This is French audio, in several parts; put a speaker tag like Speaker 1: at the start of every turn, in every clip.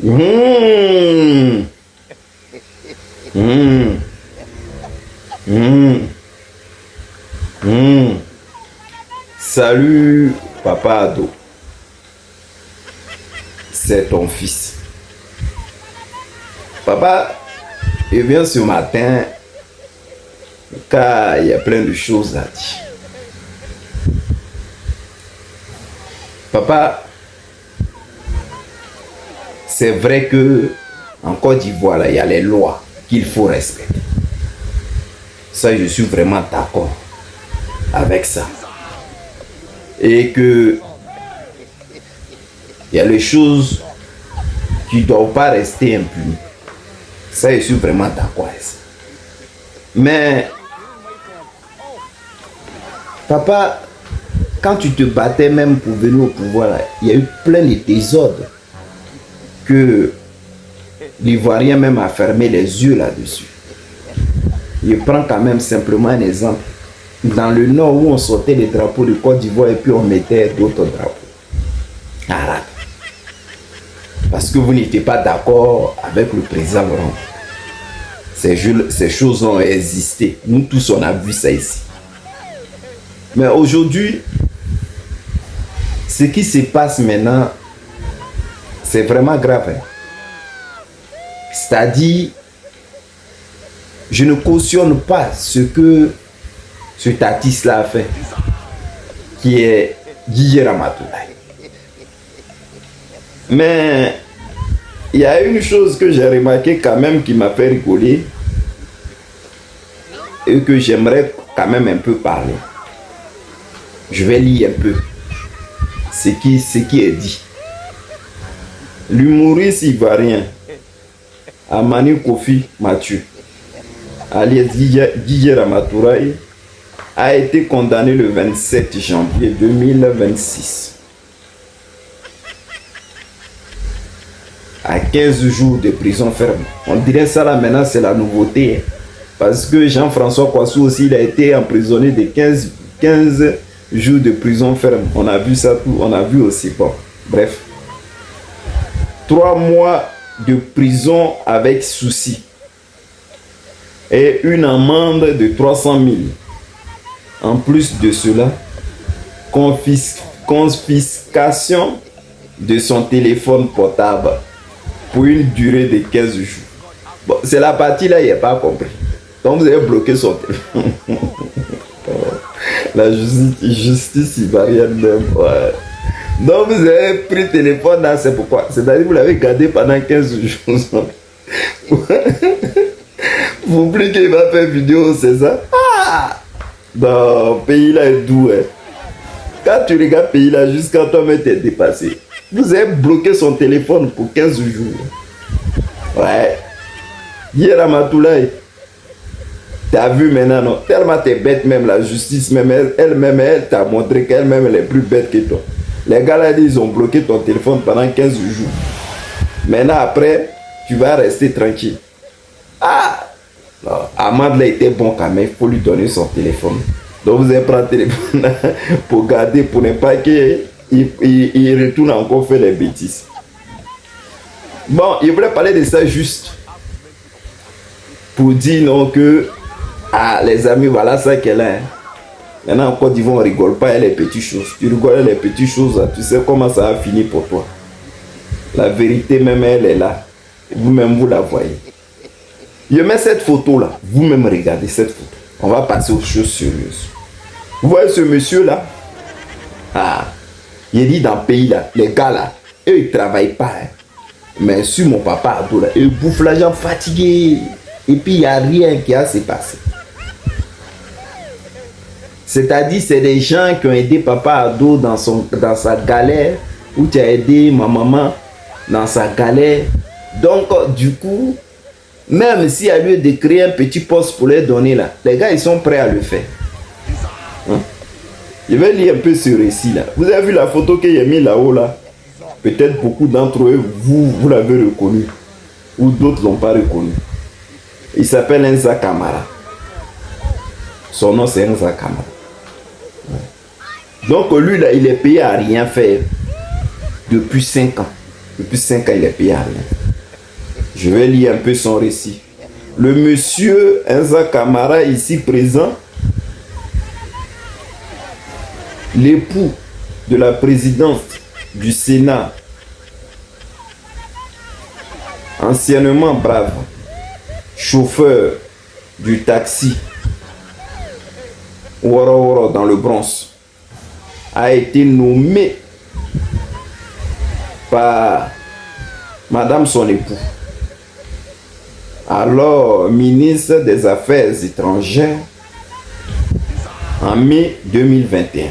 Speaker 1: Mmh. Mmh. Mmh. Mmh. Salut, papa ado. C'est ton fils. Papa, je viens ce matin car il y a plein de choses à dire. Papa, c'est vrai que en Côte d'Ivoire, il y a les lois qu'il faut respecter. Ça, je suis vraiment d'accord avec ça. Et que il y a les choses qui ne doivent pas rester impunes. Ça, je suis vraiment d'accord avec ça. Mais, papa, quand tu te battais même pour venir au pouvoir, là, il y a eu plein de désordres que l'Ivoirien même a fermé les yeux là-dessus. Je prends quand même simplement un exemple. Dans le nord où on sortait les drapeaux de Côte d'Ivoire et puis on mettait d'autres drapeaux arabes. Parce que vous n'étiez pas d'accord avec le président Laurent. Ces choses ont existé. Nous tous, on a vu ça ici. Mais aujourd'hui, ce qui se passe maintenant, c'est vraiment grave. C'est-à-dire, je ne cautionne pas ce que cet artiste-là a fait, qui est Didier Ramatoulaye. Mais il y a une chose que j'ai remarqué quand même qui m'a fait rigoler et que j'aimerais quand même un peu parler. Je vais lire un peu ce qui est dit. L'humoriste ivoirien Amani Kofi Mathieu, alias Didier Ramatoulaye, a été condamné le 27 janvier 2026 à 15 jours de prison ferme. On dirait ça là maintenant, c'est la nouveauté. Parce que Jean-François Kwassou aussi, il a été emprisonné de 15 jours de prison ferme. On a vu ça tout, on a vu aussi. Bon, bref. 3 mois de prison avec souci. Et une amende de 300 000. En plus de cela, confiscation de son téléphone portable pour une durée de 15 jours. Bon, c'est la partie là, il n'y a pas compris. Donc vous avez bloqué son téléphone. La justice ivoirienne même. Ouais. Donc vous avez pris le téléphone là, c'est pourquoi. C'est-à-dire que vous l'avez gardé pendant 15 jours. Vous oubliez qu'il va faire vidéo, c'est ça? Ah! Dans le pays là est doux. Hein. Quand tu regardes le pays là, jusqu'à toi-même t'es dépassé. Vous avez bloqué son téléphone pour 15 jours. Ouais. Hier Ramatoulaye, t'as vu maintenant, non? Tellement t'es bête, même la justice, même elle-même, elle t'a montré qu'elle-même elle est plus bête que toi. Les gars là, ils ont bloqué ton téléphone pendant 15 jours. Maintenant après, tu vas rester tranquille. Ah! Amad là était bon quand même, il faut lui donner son téléphone. Donc vous allez prendre le téléphone pour garder, pour ne pas qu'il retourne encore faire les bêtises. Bon, il voulait parler de ça juste pour dire non que les amis, voilà ça qu'elle a. Hein. Maintenant en Côte d'Ivoire, on rigole pas les petites choses. Tu rigoles les petites choses, tu sais comment ça a fini pour toi. La vérité même, elle est là. Vous-même, vous la voyez. Je mets cette photo là. Vous-même regardez cette photo. On va passer aux choses sérieuses. Vous voyez ce monsieur là? Ah, il dit dans le pays là, les gars là, eux ils travaillent pas. Hein. Mais sur mon papa ado là, ils bouffent l'argent fatigué. Et puis il n'y a rien qui a se passé. C'est-à-dire c'est des gens qui ont aidé papa ado dans sa galère. Ou tu as aidé ma maman dans sa galère. Donc du coup, même s'il y a lieu de créer un petit poste pour les donner là, les gars ils sont prêts à le faire. Hein? Je vais lire un peu ce récit là. Vous avez vu la photo qu'il y a mis là-haut là? Peut-être beaucoup d'entre eux, vous l'avez reconnu. Ou d'autres ne l'ont pas reconnu. Il s'appelle Enza Kamara. Son nom c'est Enza Kamara. Donc lui là, il est payé à rien faire depuis 5 ans. Depuis 5 ans, il est payé à rien. Je vais lire un peu son récit. Le monsieur Enza Camara, ici présent, l'époux de la présidente du Sénat, anciennement brave, chauffeur du taxi Woro Woro dans le Bronx, a été nommé par madame son époux, alors ministre des Affaires étrangères, en mai 2021,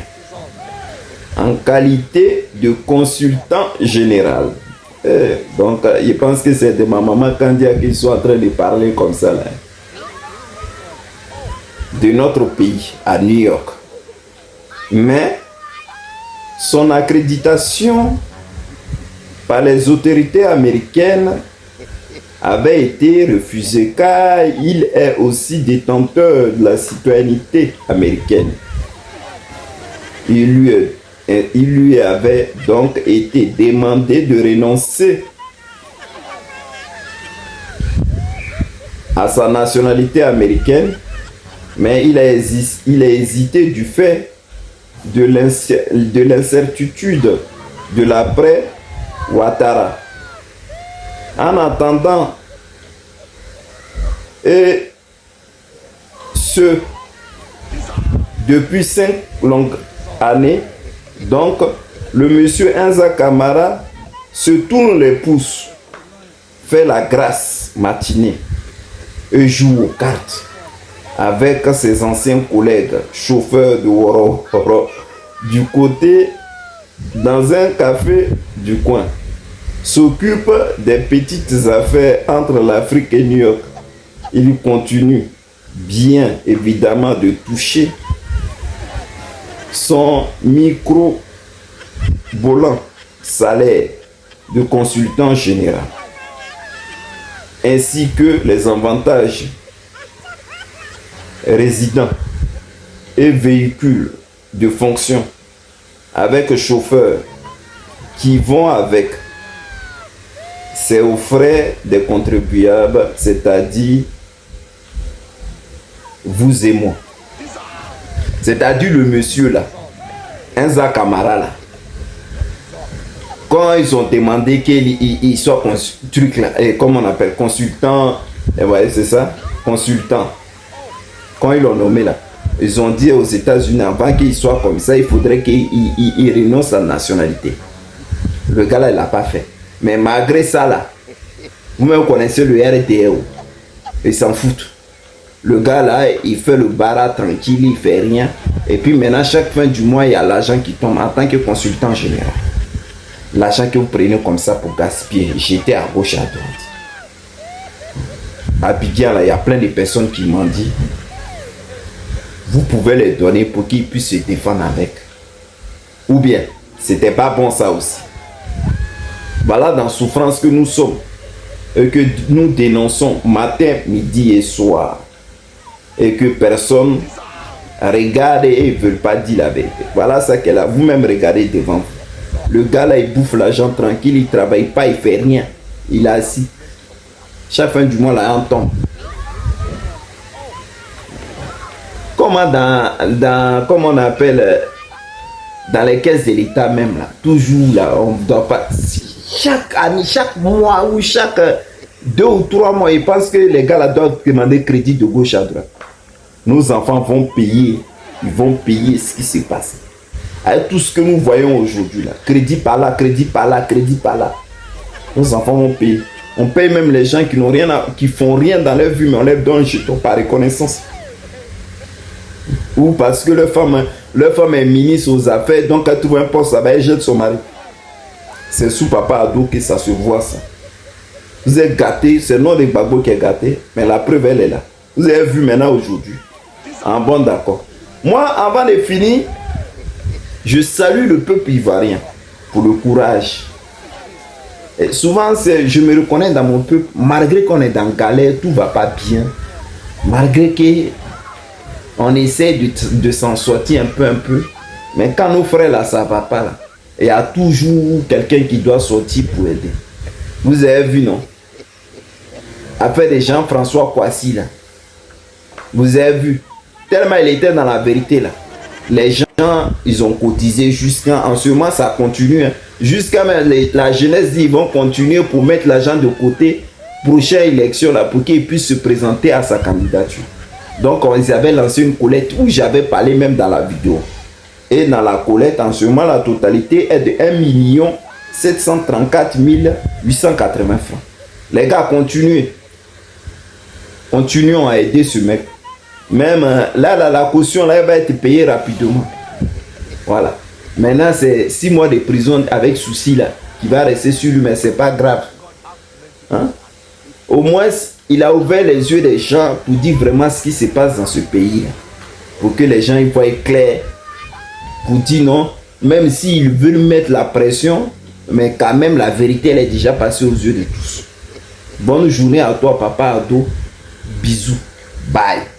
Speaker 1: en qualité de consultant général. Donc, je pense que c'est de ma maman Kandia qui sont en train de parler comme ça là. De notre pays, à New York. Mais, son accréditation par les autorités américaines avait été refusée car il est aussi détenteur de la citoyenneté américaine. Il lui avait donc été demandé de renoncer à sa nationalité américaine, mais il a hésité du fait de l'incertitude de l'après Ouattara. En attendant, et ce, depuis 5 longues années, donc, le monsieur Enza Camara se tourne les pouces, fait la grâce matinée et joue aux cartes avec ses anciens collègues chauffeurs de Woro Woro du côté dans un café du coin. S'occupe des petites affaires entre l'Afrique et New York. Il continue bien évidemment de toucher son micro-volant salaire de consultant général, ainsi que les avantages résidents et véhicules de fonction avec chauffeurs qui vont avec. C'est aux frais des contribuables, c'est-à-dire vous et moi. C'est-à-dire le monsieur là, Enza Camara là. Quand ils ont demandé qu'il soit truc là, comment on appelle, consultant, ouais, c'est ça, consultant. Quand ils l'ont nommé là, ils ont dit aux États-Unis, avant qu'il soit comme ça, il faudrait qu'il renonce à la nationalité. Le gars là, il l'a pas fait. Mais malgré ça là, vous-même connaissez le RTO, ils s'en foutent. Le gars là, il fait le bara tranquille, il fait rien. Et puis maintenant, chaque fin du mois, il y a l'argent qui tombe en tant que consultant général. L'argent que vous prenez comme ça pour gaspiller, jeter à gauche, à droite. À Abidjan, là, il y a plein de personnes qui m'ont dit, vous pouvez les donner pour qu'ils puissent se défendre avec. Ou bien, c'était pas bon ça aussi. Voilà dans la souffrance que nous sommes et que nous dénonçons matin, midi et soir. Et que personne regarde et ne veut pas dire la vérité. Voilà ça qu'elle a. Vous-même regardez devant vous. Le gars là, il bouffe l'argent tranquille, il ne travaille pas, il ne fait rien. Il est assis. Chaque fin du mois, là, on tombe. Comment comment on appelle, dans les caisses de l'État même là, toujours là, on ne doit pas. Chaque année, chaque mois ou chaque 2 ou 3 mois, ils pensent que les gars là doivent demander crédit de gauche à droite. Nos enfants vont payer, ils vont payer ce qui s'est passé. Avec tout ce que nous voyons aujourd'hui là, crédit par là, crédit par là, crédit par là. Nos enfants vont payer. On paye même les gens qui n'ont rien, qui font rien dans leur vie, mais on leur donne un jeton par reconnaissance. Ou parce que leur femme est ministre aux affaires, donc elle trouve un poste, elle jette son mari. C'est sous Papa Ado que ça se voit ça. Vous êtes gâtés, c'est le nom de Gbagbo qui est gâté, mais la preuve elle est là. Vous avez vu maintenant aujourd'hui. En bon d'accord. Moi, avant de finir, je salue le peuple ivoirien pour le courage. Et souvent, je me reconnais dans mon peuple, malgré qu'on est dans galère, tout ne va pas bien. Malgré qu'on essaie de s'en sortir un peu. Mais quand nos frères là, ça ne va pas là. il y a toujours quelqu'un qui doit sortir pour aider. Vous avez vu, non? Après des Jean-François Kouassi, là. Vous avez vu. Tellement il était dans la vérité, là. Les gens, ils ont cotisé jusqu'à... En ce moment, ça continue. Hein. Jusqu'à même la jeunesse dit ils vont continuer pour mettre l'argent de côté. Prochaine élection, là, pour qu'il puisse se présenter à sa candidature. Donc, ils avaient lancé une collecte où j'avais parlé même dans la vidéo. Et dans la collecte, en ce moment, la totalité est de 1 734 880 francs. Les gars, continuez. Continuons à aider ce mec. Même là, la caution, là, elle va être payée rapidement. Voilà. Maintenant, c'est 6 mois de prison avec souci, là, qui va rester sur lui, mais c'est pas grave. Hein? Au moins, il a ouvert les yeux des gens pour dire vraiment ce qui se passe dans ce pays. Là. Pour que les gens y voient clair. Pour dire non, même s'ils veulent mettre la pression, mais quand même, la vérité, elle est déjà passée aux yeux de tous. Bonne journée à toi, papa Ado. Bisous. Bye.